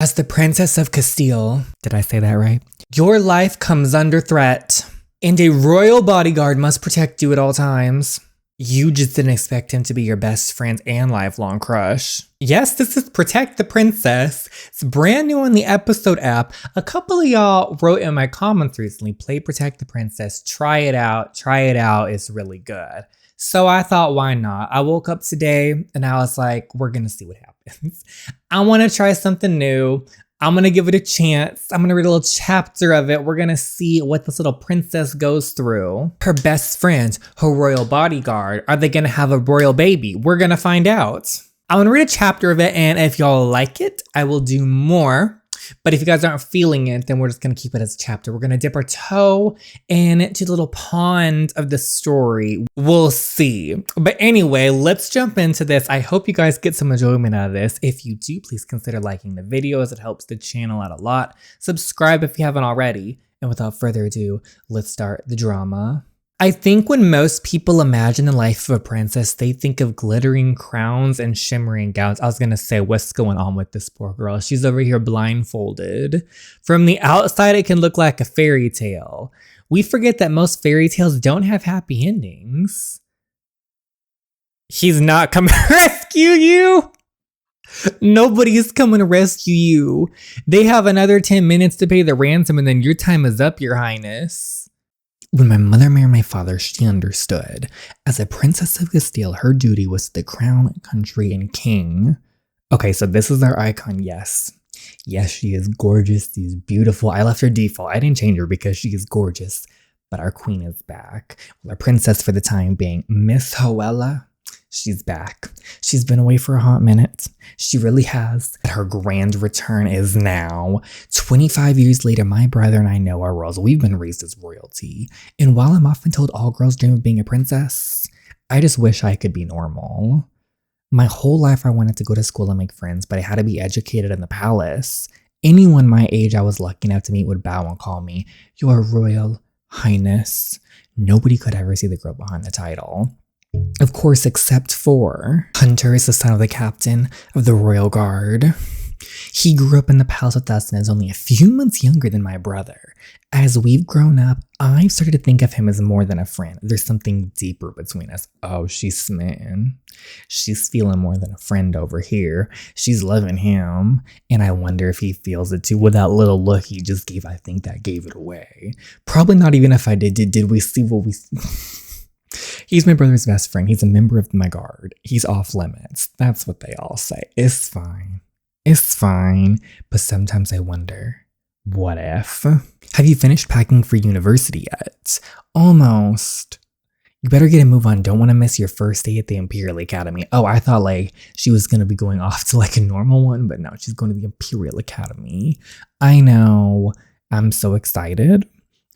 As the Princess of Castile, did I say that right? Your life comes under threat, and a royal bodyguard must protect you at all times. You just didn't expect him to be your best friend and lifelong crush. Yes, this is Protect the Princess. It's brand new on the episode app. A couple of y'all wrote in my comments recently, play Protect the Princess, try it out, it's really good. So I thought, why not? I woke up today and I was like, we're gonna see what happens. I wanna try something new. I'm gonna give it a chance. I'm gonna read a little chapter of it. We're gonna see what this little princess goes through. Her best friend, her royal bodyguard, are they gonna have a royal baby? We're gonna find out. I'm gonna read a chapter of it, and if y'all like it, I will do more. But if you guys aren't feeling it, then we're just gonna keep it as a chapter. We're gonna dip our toe into the little pond of the story. We'll see. But anyway, let's jump into this. I hope you guys get some enjoyment out of this. If you do, please consider liking the video as it helps the channel out a lot. Subscribe if you haven't already. And without further ado, let's start the drama. I think when most people imagine the life of a princess, they think of glittering crowns and shimmering gowns. I was gonna say, what's going on with this poor girl? She's over here blindfolded. From the outside, it can look like a fairy tale. We forget that most fairy tales don't have happy endings. He's not coming to rescue you. Nobody's coming to rescue you. They have another 10 minutes to pay the ransom and then your time is up, Your Highness. When my mother married my father, she understood. As a princess of Castile, her duty was to the crown, country, and king. Okay, so this is our icon, yes. Yes, she is gorgeous, she's beautiful. I left her default. I didn't change her because she is gorgeous. But our queen is back. Well, our princess for the time being, Miss Joella, she's back. She's been away for a hot minute. She really has. Her grand return is now. 25 years later, my brother and I know our roles. We've been raised as royalty. And while I'm often told all girls dream of being a princess, I just wish I could be normal. My whole life I wanted to go to school and make friends, but I had to be educated in the palace. Anyone my age I was lucky enough to meet would bow and call me, Your Royal Highness. Nobody could ever see the girl behind the title. Of course, except for Hunter is the son of the captain of the Royal Guard. He grew up in the palace with us and is only a few months younger than my brother. As we've grown up, I've started to think of him as more than a friend. There's something deeper between us. Oh, she's smitten. She's feeling more than a friend over here. She's loving him. And I wonder if he feels it too. With that little look he just gave, I think that gave it away. Probably not even if I did. Did we see what we... He's my brother's best friend. He's a member of my guard. He's off limits. That's what they all say. It's fine. It's fine. But sometimes I wonder, what if? Have you finished packing for university yet? Almost. You better get a move on. Don't want to miss your first day at the Imperial Academy. Oh, I thought like she was going to be going off to like a normal one, but no, she's going to the Imperial Academy. I know. I'm so excited.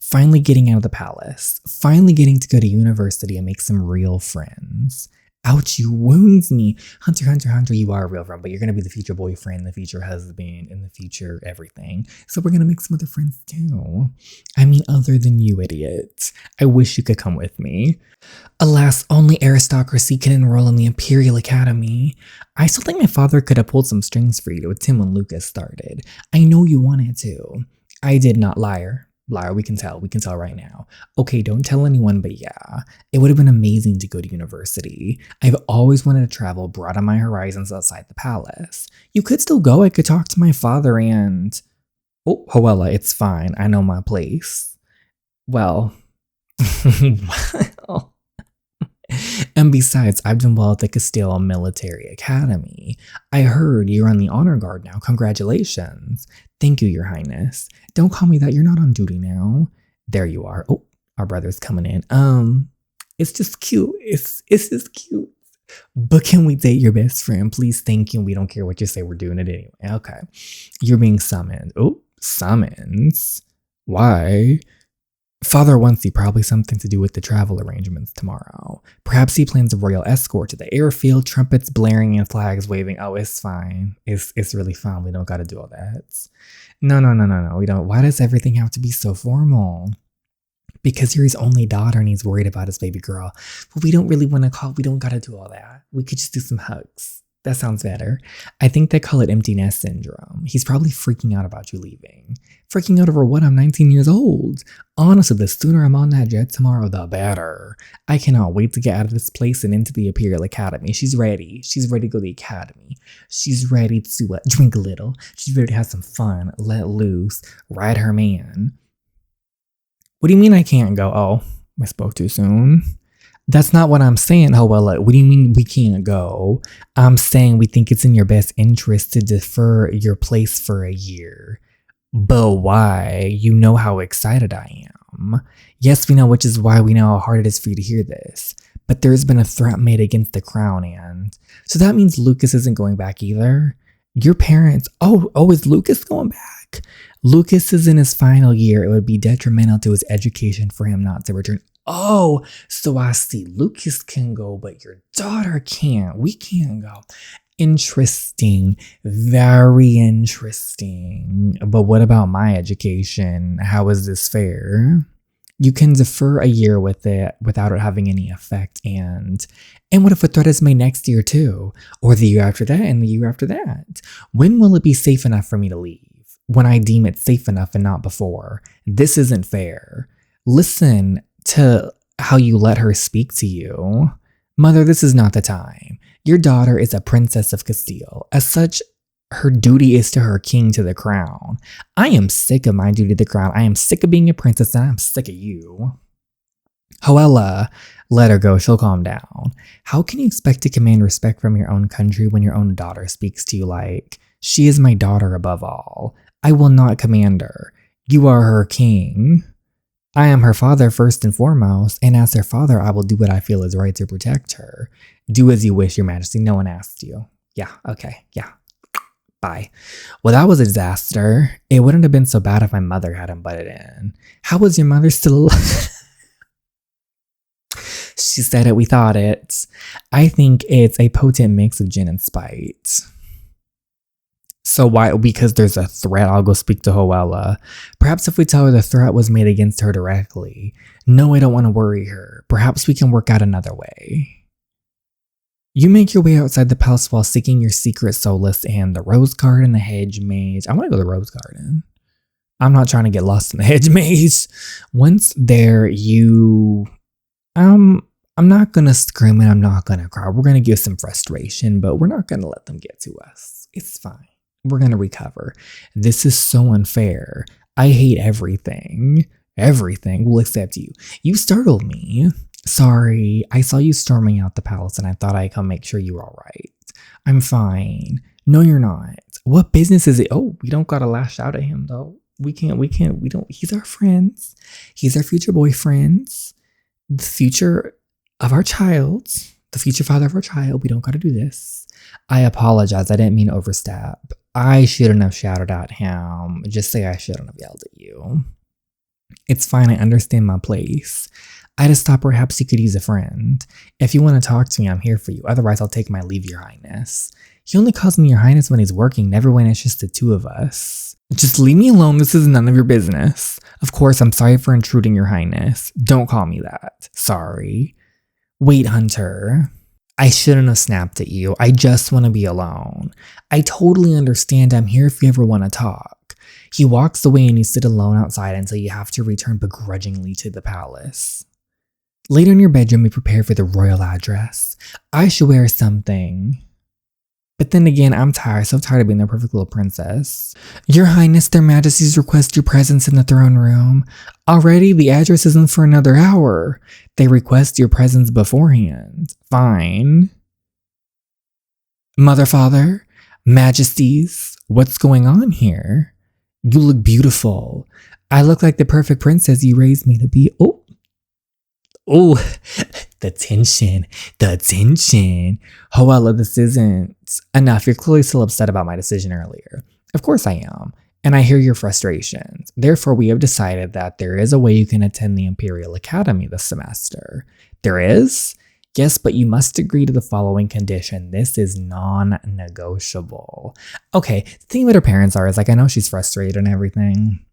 Finally getting out of the palace. Finally getting to go to university and make some real friends. Ouch, you wounds me. Hunter, you are a real friend, but you're going to be the future boyfriend, the future husband, and the future everything. So we're going to make some other friends too. I mean, other than you, idiot. I wish you could come with me. Alas, only aristocracy can enroll in the Imperial Academy. I still think my father could have pulled some strings for you with Tim when Lucas started. I know you wanted to. I did not, liar. Liar, we can tell right now. Okay, don't tell anyone, but yeah, it would have been amazing to go to university. I've always wanted to travel, broaden my horizons outside the palace. You could still go. I could talk to my father and... Oh, Joella, it's fine. I know my place. Well... well... And besides, I've done well at the Castile Military Academy. I heard you're on the honor guard now. Congratulations. Thank you, Your Highness. Don't call me that. You're not on duty now. There you are. Oh, our brother's coming in. It's just cute. It's just cute. But can we date your best friend? Please, thank you. We don't care what you say. We're doing it anyway. Okay. You're being summoned. Oh, summons? Why? Father wants you, probably something to do with the travel arrangements tomorrow. Perhaps he plans a royal escort to the airfield, trumpets blaring and flags waving. Oh, it's fine. It's really fine. We don't gotta do all that. No. We don't. Why does everything have to be so formal? Because you're his only daughter and he's worried about his baby girl. But we don't really want to call. We don't gotta do all that. We could just do some hugs. That sounds better. I think they call it empty nest syndrome. He's probably freaking out about you leaving. Freaking out over what? I'm 19 years old. Honestly, the sooner I'm on that jet tomorrow, the better. I cannot wait to get out of this place and into the Imperial Academy. She's ready. She's ready to go to the academy. She's ready to drink a little. She's ready to have some fun, let loose, ride her man. What do you mean I can't go? Oh, I spoke too soon. That's not what I'm saying, Hoella. What do you mean we can't go? I'm saying we think it's in your best interest to defer your place for a year. But why? You know how excited I am. Yes, we know, which is why we know how hard it is for you to hear this. But there's been a threat made against the crown, and so that means Lucas isn't going back either. Your parents, is Lucas going back? Lucas is in his final year. It would be detrimental to his education for him not to return. Oh, so I see. Lucas can go, but your daughter can't. We can't go. Interesting. Very interesting. But what about my education? How is this fair? You can defer a year with it without it having any effect. And what if a threat is made next year too? Or the year after that and the year after that? When will it be safe enough for me to leave? When I deem it safe enough and not before. This isn't fair. Listen to how you let her speak to you. Mother, this is not the time. Your daughter is a princess of Castile. As such, her duty is to her king, to the crown. I am sick of my duty to the crown. I am sick of being a princess, and I'm sick of you. Hoella, let her go. She'll calm down. How can you expect to command respect from your own country when your own daughter speaks to you like, she is my daughter above all? I will not command her. You are her king. I am her father first and foremost, and as her father, I will do what I feel is right to protect her. Do as you wish, your majesty. No one asked you. Yeah, okay, yeah. Bye. Well, that was a disaster. It wouldn't have been so bad if my mother hadn't butted in. How was your mother still alive? She said it, we thought it. I think it's a potent mix of gin and spite. So why? Because there's a threat, I'll go speak to Hoella. Perhaps if we tell her the threat was made against her directly. No, I don't want to worry her. Perhaps we can work out another way. You make your way outside the palace while seeking your secret solace and the rose garden, the hedge maze. I want to go to the rose garden. I'm not trying to get lost in the hedge maze. Once there, I'm not going to scream and I'm not going to cry. We're going to give some frustration, but we're not going to let them get to us. It's fine. We're going to recover. This is so unfair. I hate everything. Everything will accept you. You startled me. Sorry, I saw you storming out the palace and I thought I'd come make sure you were all right. I'm fine. No, you're not. What business is it? Oh, we don't gotta lash out at him though. We don't. He's our friends. He's our future boyfriends. The future of our child. The future father of our child. We don't gotta do this. I apologize. I didn't mean to overstep. I shouldn't have shouted at him. Just say I shouldn't have yelled at you. It's fine. I understand my place. I just thought perhaps you could use a friend. If you want to talk to me, I'm here for you. Otherwise, I'll take my leave, Your Highness. He only calls me Your Highness when he's working, never when it's just the two of us. Just leave me alone. This is none of your business. Of course, I'm sorry for intruding, Your Highness. Don't call me that. Sorry. Wait, Hunter. I shouldn't have snapped at you. I just want to be alone. I totally understand. I'm here if you ever want to talk. He walks away and you sit alone outside until you have to return begrudgingly to the palace. Later in your bedroom, you prepare for the royal address. I should wear something. But then again, I'm tired, so tired of being the perfect little princess. Your Highness, their Majesties request your presence in the throne room. Already, the address isn't for another hour. They request your presence beforehand. Fine. Mother, Father, Majesties, what's going on here? You look beautiful. I look like the perfect princess you raised me to be. Oh, the tension. Hoella, this isn't enough. You're clearly still upset about my decision earlier. Of course I am. And I hear your frustrations. Therefore, we have decided that there is a way you can attend the Imperial Academy this semester. There is? Yes, but you must agree to the following condition. This is non-negotiable. Okay, the thing with her parents is I know she's frustrated and everything.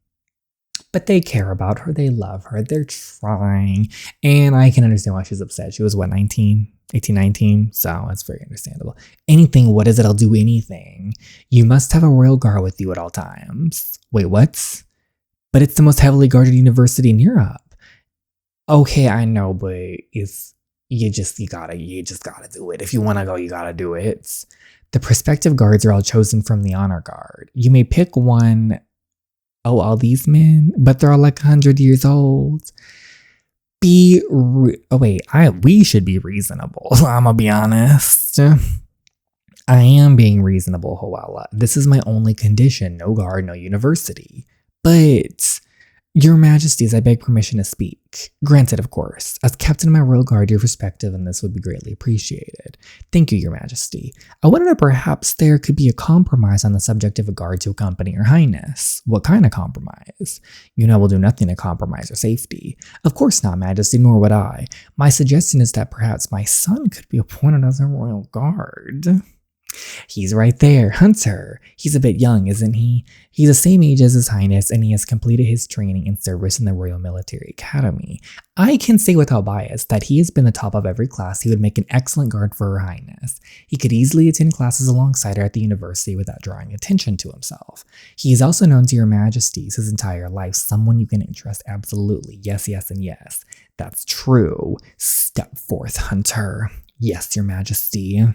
But they care about her. They love her. They're trying. And I can understand why she's upset. She was, 19? 1819, so that's very understandable. Anything, what is it? I'll do anything. You must have a royal guard with you at all times. Wait, what? But it's the most heavily guarded university in Europe. Okay, I know, but you just gotta do it. If you wanna go, you gotta do it. The prospective guards are all chosen from the honor guard. You may pick one. Oh, all these men? But they're all like 100 years old. We should be reasonable. I'm gonna be honest. I am being reasonable, Hoala. This is my only condition. No guard, no university. But, Your Majesties, I beg permission to speak. Granted, of course. As captain of my royal guard, your perspective on this would be greatly appreciated. Thank you, Your Majesty. I wondered if perhaps there could be a compromise on the subject of a guard to accompany Your Highness. What kind of compromise? You know, we'll do nothing to compromise your safety. Of course not, Majesty, nor would I. My suggestion is that perhaps my son could be appointed as a royal guard. He's right there, Hunter. He's a bit young, isn't he? He's the same age as His Highness, and he has completed his training and service in the Royal Military Academy. I can say without bias that he has been the top of every class. He would make an excellent guard for Her Highness. He could easily attend classes alongside her at the university without drawing attention to himself. He is also known to Your Majesties his entire life, someone you can entrust absolutely. Yes, yes, and yes. That's true. Step forth, Hunter. Yes, Your Majesty.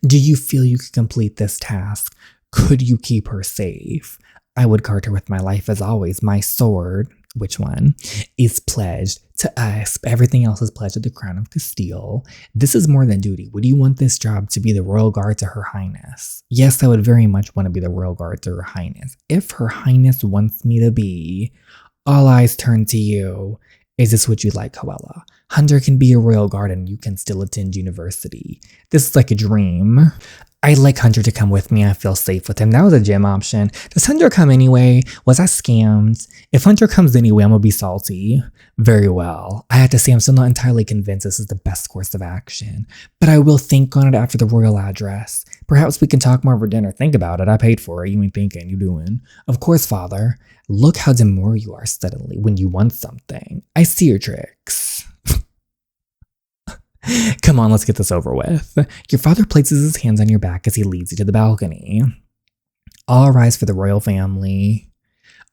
Do you feel you could complete this task? Could you keep her safe? I would guard her with my life as always. My sword, which one, is pledged to us. Everything else is pledged to the Crown of Castile. This is more than duty. Would you want this job to be the royal guard to Her Highness? Yes, I would very much want to be the royal guard to Her Highness. If Her Highness wants me to be, all eyes turn to you. Is this what you like, Hoala? Hunter can be a royal guard and you can still attend university. This is like a dream. I'd like Hunter to come with me. I feel safe with him. That was a gym option. Does Hunter come anyway? Was I scammed? If Hunter comes anyway, I'm gonna be salty. Very well. I have to say I'm still not entirely convinced this is the best course of action, but I will think on it after the royal address. Perhaps we can talk more over dinner. Think about it. I paid for it. You ain't thinking. You doing? Of course, father. Look how demure you are suddenly when you want something. I see your tricks. Come on, let's get this over with. Your father places his hands on your back as he leads you to the balcony. All rise for the royal family.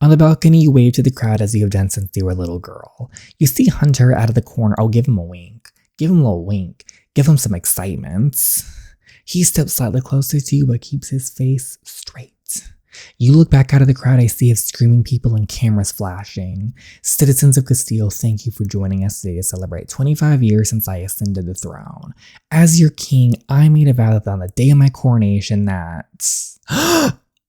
On the balcony, you wave to the crowd as you have done since you were a little girl. You see Hunter out of the corner. Oh, give him a wink. Give him a little wink. Give him some excitement. He steps slightly closer to you but keeps his face straight. You look back out of the crowd. I see of screaming people and cameras flashing. Citizens of Castile, thank you for joining us today to celebrate 25 years since I ascended the throne. As your king, I made a vow that on the day of my coronation that...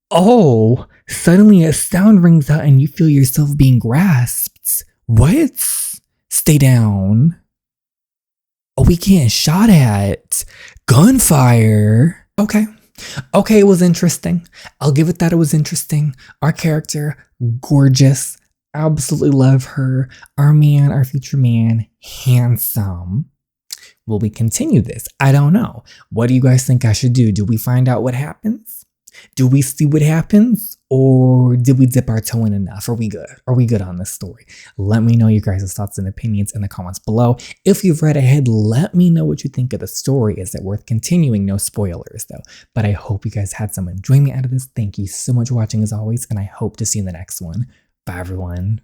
Oh! Suddenly a sound rings out and you feel yourself being grasped. What? Stay down. Oh, we getting shot at. Gunfire. Okay, it was interesting. I'll give it that it was interesting. Our character, gorgeous. Absolutely love her. Our man, our future man, handsome. Will we continue this? I don't know. What do you guys think I should do? Do we find out what happens? Do we see what happens? Or did we dip our toe in enough? Are we good? Are we good on this story? Let me know your guys' thoughts and opinions in the comments below. If you've read ahead, let me know what you think of the story. Is it worth continuing? No spoilers though. But I hope you guys had some enjoyment out of this. Thank you so much for watching as always, and I hope to see you in the next one. Bye everyone.